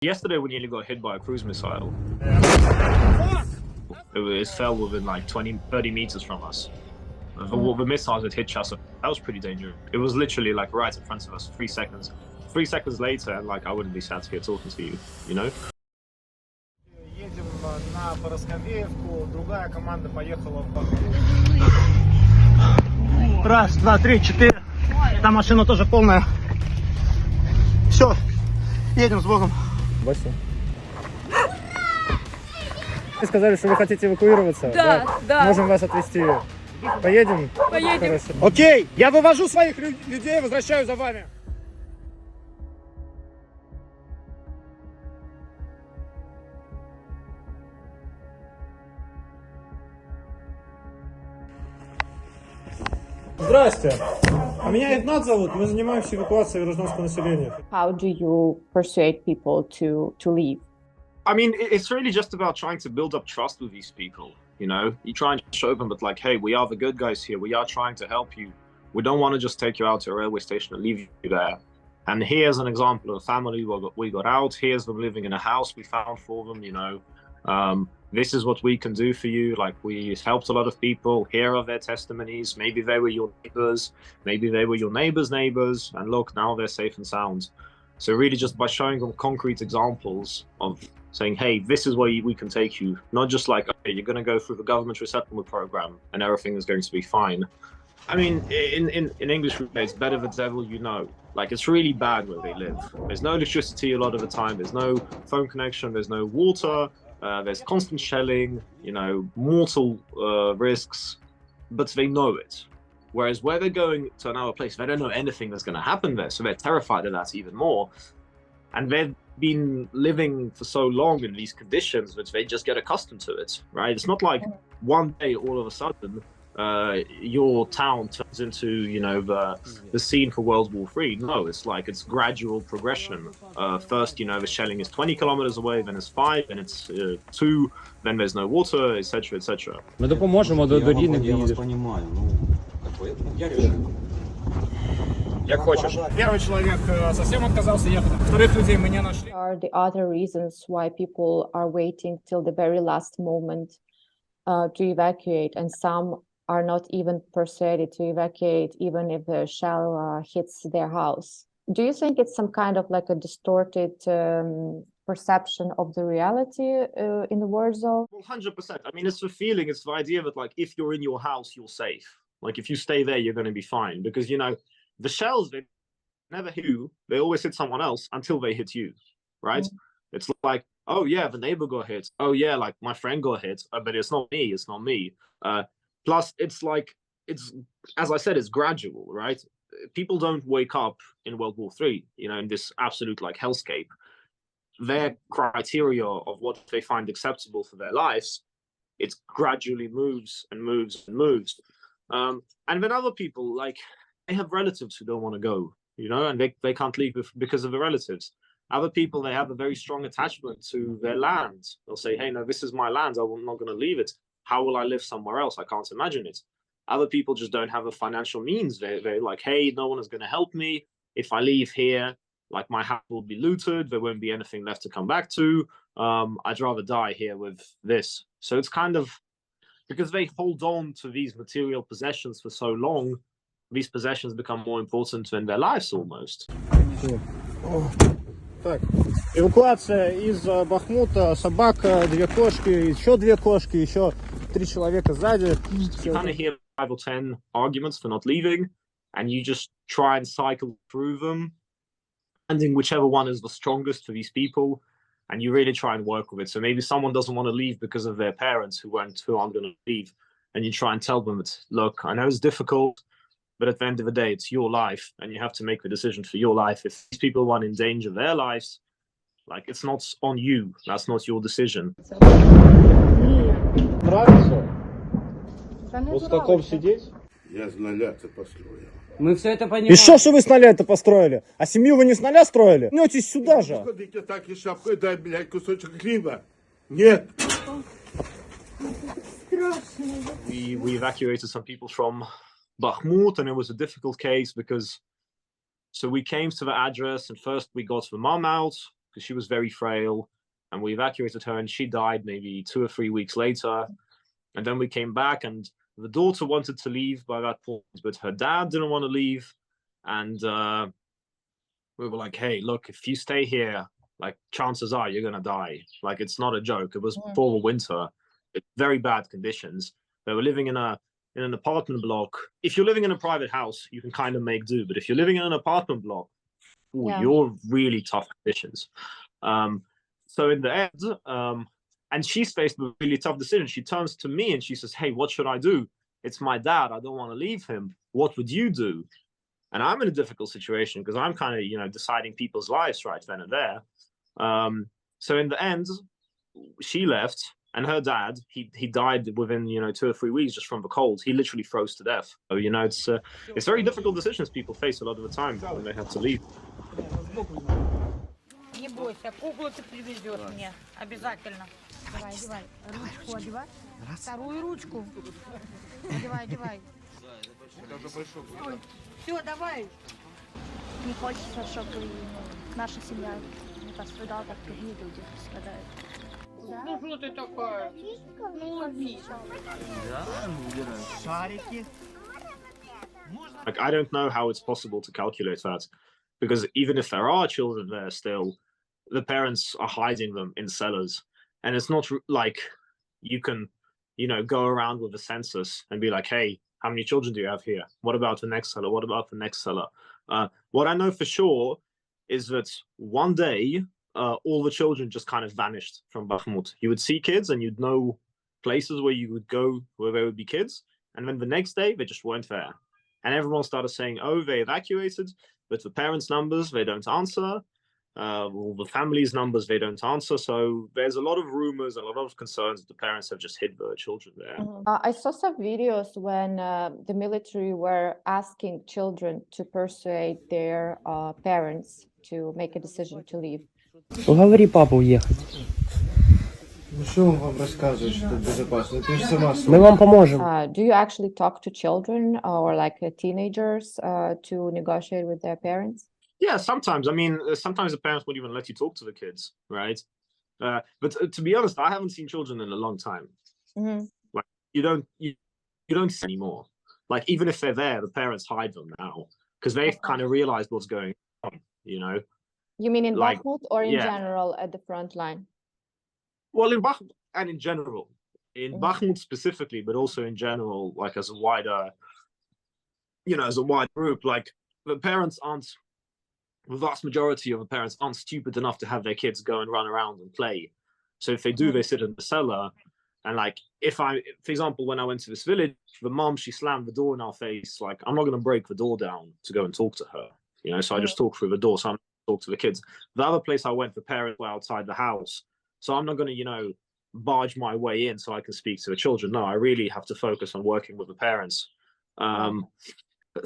Yesterday we nearly got hit by a cruise missile. It fell within like 20-30 meters from us. The missiles had hit us. That was pretty dangerous. It was literally like right in front of us. 3 seconds. 3 seconds later, and like I wouldn't be sat here talking to you, you know? Едем на Поросковеевку, другая команда поехала в Бахмут. Раз, два, три, четыре. Там машина тоже полная. Все, едем с Богом. Вася. Вы сказали, что вы хотите эвакуироваться. Да. Можем вас отвезти. Поедем? Поедем. Хорошо. Окей, я вывожу своих людей и возвращаю за вами. Здрасте. А меня Игнат зовут. Мы занимаемся эвакуацией гражданского населения. How do you persuade people to leave? I mean, it's really just about trying to build up trust with these people, you know? You try and show them that, like, hey, we are the good guys here. We are trying to help you. We don't want to just take you out to a railway station and leave you there. And here's an example of a family we got out. Here's them living in a house we found for them, you know? This is what we can do for you. Like, we helped a lot of people. Here are their testimonies. Maybe they were your neighbors. Maybe they were your neighbors' neighbors. And look, now they're safe and sound. So really just by showing them concrete examples of saying, hey, this is where we can take you. Not just like, okay, you're going to go through the government resettlement program and everything is going to be fine. I mean, in English, it's better the devil you know. Like, it's really bad where they live. There's no electricity a lot of the time. There's no phone connection. There's no water. There's constant shelling, you know, mortal risks, but they know it. Whereas where they're going to another place, they don't know anything that's going to happen there, so they're terrified of that even more. And they've been living for so long in these conditions that they just get accustomed to it, right? It's not like one day all of a sudden your town turns into, you know, the scene for World War III. No, it's like it's gradual progression. First, you know, the shelling is 20 kilometers away, then it's 5, then it's 2, then there's no water, etc., etc. Ми допоможемо до рідних Я вас доїдеш. понимаю, ну, поэтому я решу. Як хочеш. Первый человек совсем отказался ехать. Вторых людей мы не нашли. Are the other reasons why people are waiting till the very last moment to evacuate, and some are not even persuaded to evacuate even if the shell hits their house? Do you think it's some kind of like a distorted perception of the reality in the war zone? Well, 100%. I mean, it's the feeling, it's the idea that, like, if you're in your house, you're safe. Like, if you stay there, you're going to be fine. Because, you know, the shells, they never hit you. They always hit someone else until they hit you, right? Mm-hmm. It's like, oh, yeah, the neighbor got hit. Oh, yeah, like, my friend got hit. But it's not me. It's not me. Plus, it's like, it's, as I said, it's gradual, right? People don't wake up in World War III, you know, in this absolute, like, hellscape. Their criteria of what they find acceptable for their lives, it gradually moves and moves and moves. And then other people, like, they have relatives who don't want to go, you know, and they can't leave because of the relatives. Other people, they have a very strong attachment to their land. They'll say, hey, no, this is my land. I'm not going to leave it. How will I live somewhere else? I can't imagine it. Other people just don't have the financial means. They're like, hey, no one is going to help me. If I leave here, like, my house will be looted. There won't be anything left to come back to. I'd rather die here with this. So it's kind of, because they hold on to these material possessions for so long, these possessions become more important in their lives almost. Так, эвакуация из Бахмута, собака, 2 кошки, еще 2 кошки, еще 3 человека сзади. You kind of hear 5 or 10 arguments for not leaving, and you just try and cycle through them, and then whichever one is the strongest for these people, and you really try and work with it. So maybe someone doesn't want to leave because of their parents who aren't going to leave, and you try and tell them that, look, I know it's difficult, but at the end of the day, it's your life, and you have to make the decision for your life. If these people want to endanger their lives, like, it's not on you. That's not your decision. Нравится? Вот в таком сидеть? Я с нуля это построил. Мы все это понимаем. И что вы с нуля это построили? А семью вы не с нуля строили? Нетесь сюда же. Ходите так и шапкой, дай, блядь, кусочек хлеба. Нет. We evacuated some people from Bakhmut, and it was a difficult case because, so we came to the address, and first we got the mom out, because she was very frail, and we evacuated her, and she died maybe 2 or 3 weeks later. And then we came back, and the daughter wanted to leave by that point, but her dad didn't want to leave. And we were like, hey, look, if you stay here, like, chances are you're gonna die. Like, it's not a joke. It was before the winter. It's very bad conditions. They were living in an apartment block. If you're living in a private house, you can kind of make do. But if you're living in an apartment block, you're really tough conditions. So in the end, and she's faced with a really tough decision. She turns to me and she says, hey, what should I do? It's my dad. I don't want to leave him. What would you do? And I'm in a difficult situation because I'm kind of, deciding people's lives right then and there. So in the end, she left, and her dad, he died within 2 or 3 weeks just from the cold. He literally froze to death. So it's very difficult decisions people face a lot of the time when they have to leave. Не бойся, куклу ты привезешь мне, обязательно. Давай, одевай, ручку одевай, вторую ручку. Одевай. Все, давай. Не хочется, чтобы наша семья не пострадала, как другие люди страдают. Ну что ты такая? Шарики. Like, I don't know how it's possible to calculate that, because even if there are children there still, the parents are hiding them in cellars. And it's not like you can, go around with a census and be like, hey, how many children do you have here? What about the next cellar? What about the next cellar? What I know for sure is that one day, all the children just kind of vanished from Bakhmut. You would see kids and you'd know places where you would go where there would be kids. And then the next day, they just weren't there. And everyone started saying, oh, they evacuated, but the parents' numbers, they don't answer. All the families' numbers, they don't answer. So there's a lot of rumors, a lot of concerns that the parents have just hid their children there. I saw some videos when the military were asking children to persuade their parents to make a decision to leave. Уговори папу уехать. Ну что он вам рассказывает, что тут безопасно? Ты же сама Мы вам поможем. Do you actually talk to children or like teenagers to negotiate with their parents? Yeah, sometimes. I mean, sometimes the parents won't even let you talk to the kids, right? But to be honest, I haven't seen children in a long time. Like, you don't see anymore. Like, even if they're there, the parents hide them now because they've kind of realized what's going on. You mean in Like, Bakhmut or in yeah. general at the front line? Well, in Bakhmut and in general, in Bakhmut specifically, but also in general, like as a wider, as a wide group, like the vast majority of the parents aren't stupid enough to have their kids go and run around and play. So if they do, they sit in the cellar. And like, for example, when I went to this village, the mom, she slammed the door in our face. Like, I'm not going to break the door down to go and talk to her, so I just talk through the door. So I'm talk to the kids. The other place I went, the parents were outside the house. So I'm not going to, barge my way in so I can speak to the children. No, I really have to focus on working with the parents.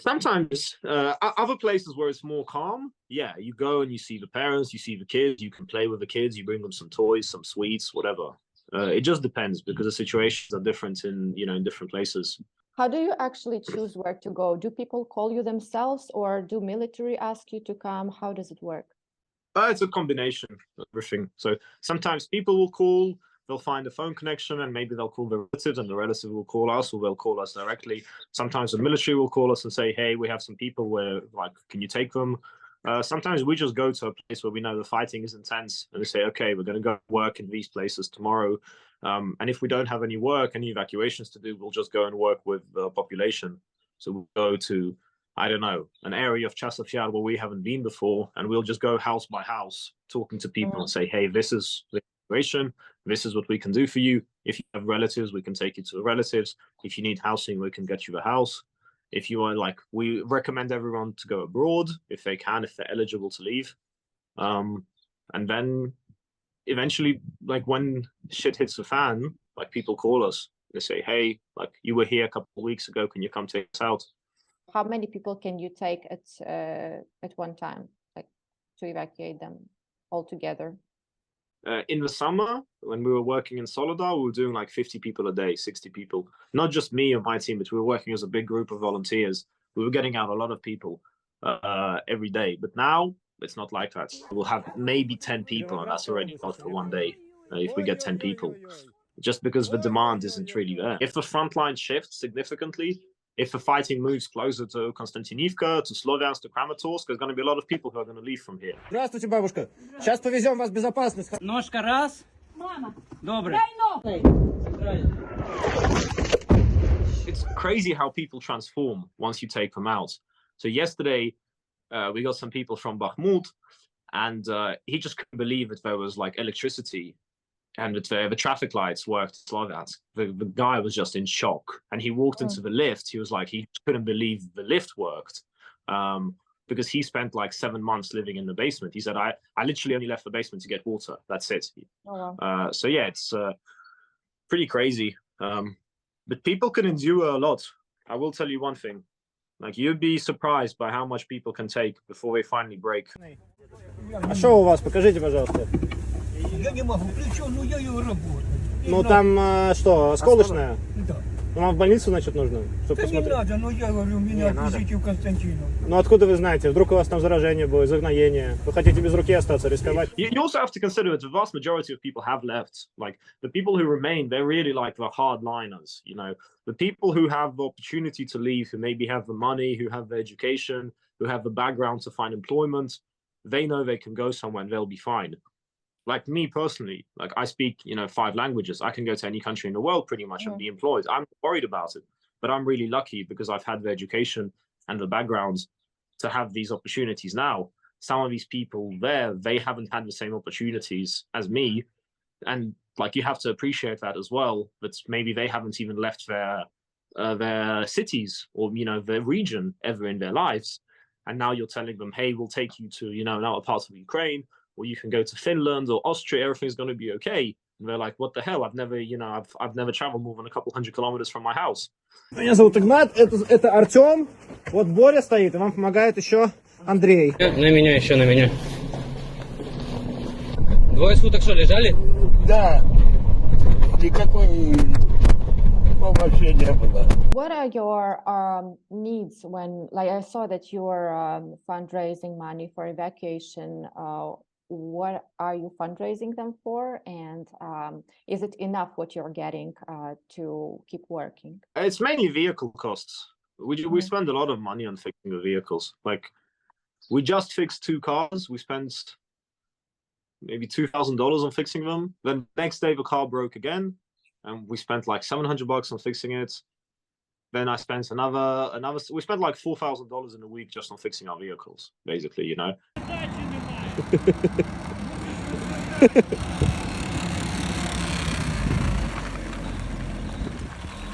Sometimes other places where it's more calm, you go and you see the parents, you see the kids, you can play with the kids, you bring them some toys, some sweets, whatever. It just depends because the situations are different in different places. How do you actually choose where to go? Do people call you themselves or do military ask you to come? How does it work? It's a combination of everything. So sometimes people will call, they'll find a phone connection and maybe they'll call their relatives and the relative will call us or they'll call us directly. Sometimes the military will call us and say, hey, we have some people where, like, can you take them? Sometimes we just go to a place where we know the fighting is intense and we say, okay, we're going to go work in these places tomorrow. And if we don't have any work, any evacuations to do, we'll just go and work with the population. So we'll go to, I don't know, an area of Chasov Yar where we haven't been before, and we'll just go house by house talking to people and say, hey, this is the situation. This is what we can do for you. If you have relatives, we can take you to the relatives. If you need housing, we can get you a house. If you are we recommend everyone to go abroad if they can, if they're eligible to leave. And then eventually, when shit hits the fan, people call us. They say, hey, you were here a couple of weeks ago. Can you come take us out? How many people can you take at one time, to evacuate them all together? In the summer, when we were working in Solidar, we were doing 50 people a day, 60 people. Not just me or my team, but we were working as a big group of volunteers. We were getting out a lot of people every day. But now It's not like that. We'll have maybe 10 people, and that's already a lot for one day. If we get 10 people, just because the demand isn't really there. If the front line shifts significantly, if the fighting moves closer to Konstantinivka, to Sloviansk, to Kramatorsk, there's going to be a lot of people who are going to leave from here. Здравствуйте, бабушка. Сейчас повезем вас в безопасность. Ножка раз. Мама. Добре. It's crazy how people transform once you take them out. So yesterday, we got some people from Bakhmut, and he just couldn't believe that there was like electricity and that the traffic lights worked in Sloviansk. The guy was just in shock, and he walked into the lift. He was like, he couldn't believe the lift worked, because he spent like 7 months living in the basement. He said, I literally only left the basement to get water. That's it. Oh, wow. So yeah, it's pretty crazy. But people can endure a lot. I will tell you one thing. Like, you'd be surprised by how much people can take before they finally break. А что у вас? Покажите, пожалуйста. Я не могу, причем, ну я ее работаю. Ну там что, осколочная? Да. Ну вам в больницу, значит, нужно, чтобы Да не посмотреть. надо, но я говорю, меня отвезите в Константинов. Ну откуда вы знаете? Вдруг у вас там заражение будет, загноение? Вы хотите без руки остаться, рисковать? You also have to consider that the vast majority of people have left. Like, the people who remain, they're really like the hardliners, you know, the people who have the opportunity to leave, who maybe have the money, who have the education, who have the background to find employment. They know they can go somewhere and they'll be fine. Like me personally, like I speak, 5 languages. I can go to any country in the world pretty much and be employed. I'm worried about it, but I'm really lucky because I've had the education and the backgrounds to have these opportunities now. Some of these people there, they haven't had the same opportunities as me. And like, you have to appreciate that as well, that maybe they haven't even left their cities or, their region ever in their lives. And now you're telling them, hey, we'll take you to, another part of Ukraine, or you can go to Finland or Austria, everything's going to be okay. And they're like, what the hell? I've never traveled more than a couple hundred kilometers from my house. Меня зовут Игнат, это Артем, вот Боря стоит, и вам помогает еще Андрей. На меня, еще на меня. Двое суток что, лежали? Да. Никакой помощи не было. What are your needs when, like, I saw that you are fundraising money for evacuation. What are you fundraising them for? And is it enough what you're getting to keep working? It's mainly vehicle costs. We spend a lot of money on fixing the vehicles. Like, we just fixed 2 cars. We spent maybe $2,000 on fixing them. Then next day the car broke again, and we spent like $700 on fixing it. Then I spent another. We spent like $4,000 in a week just on fixing our vehicles, basically,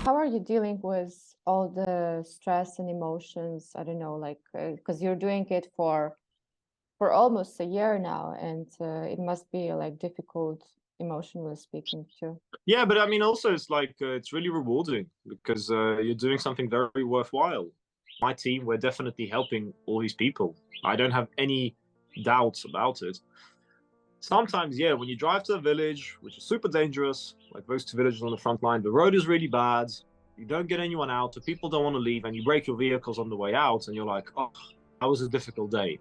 How are you dealing with all the stress and emotions? I don't know, like, because you're doing it for almost a year now, and it must be like difficult emotionally speaking too. Yeah, but I mean, also it's like it's really rewarding because you're doing something very worthwhile. My team, we're definitely helping all these people. I don't have any doubts about it. Sometimes, yeah, when you drive to a village, which is super dangerous, like those 2 villages on the front line, the road is really bad. You don't get anyone out, the people don't want to leave, and you break your vehicles on the way out, and you're like, oh, that was a difficult day.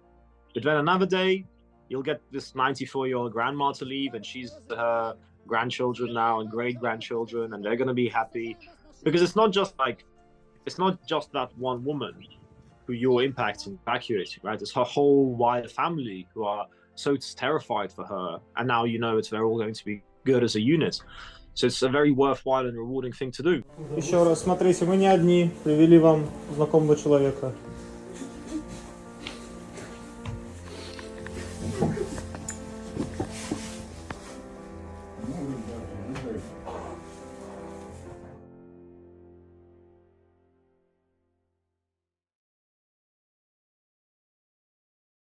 But then another day, you'll get this 94-year-old grandma to leave, and she's her grandchildren now and great-grandchildren, and they're going to be happy. Because it's not just that one woman who you're impacting, evacuating, right? It's her whole wider family who are so terrified for her, and now they're all going to be good as a unit. So it's a very worthwhile and rewarding thing to do. Еще раз, смотрите, мы не одни, привели вам знакомого человека.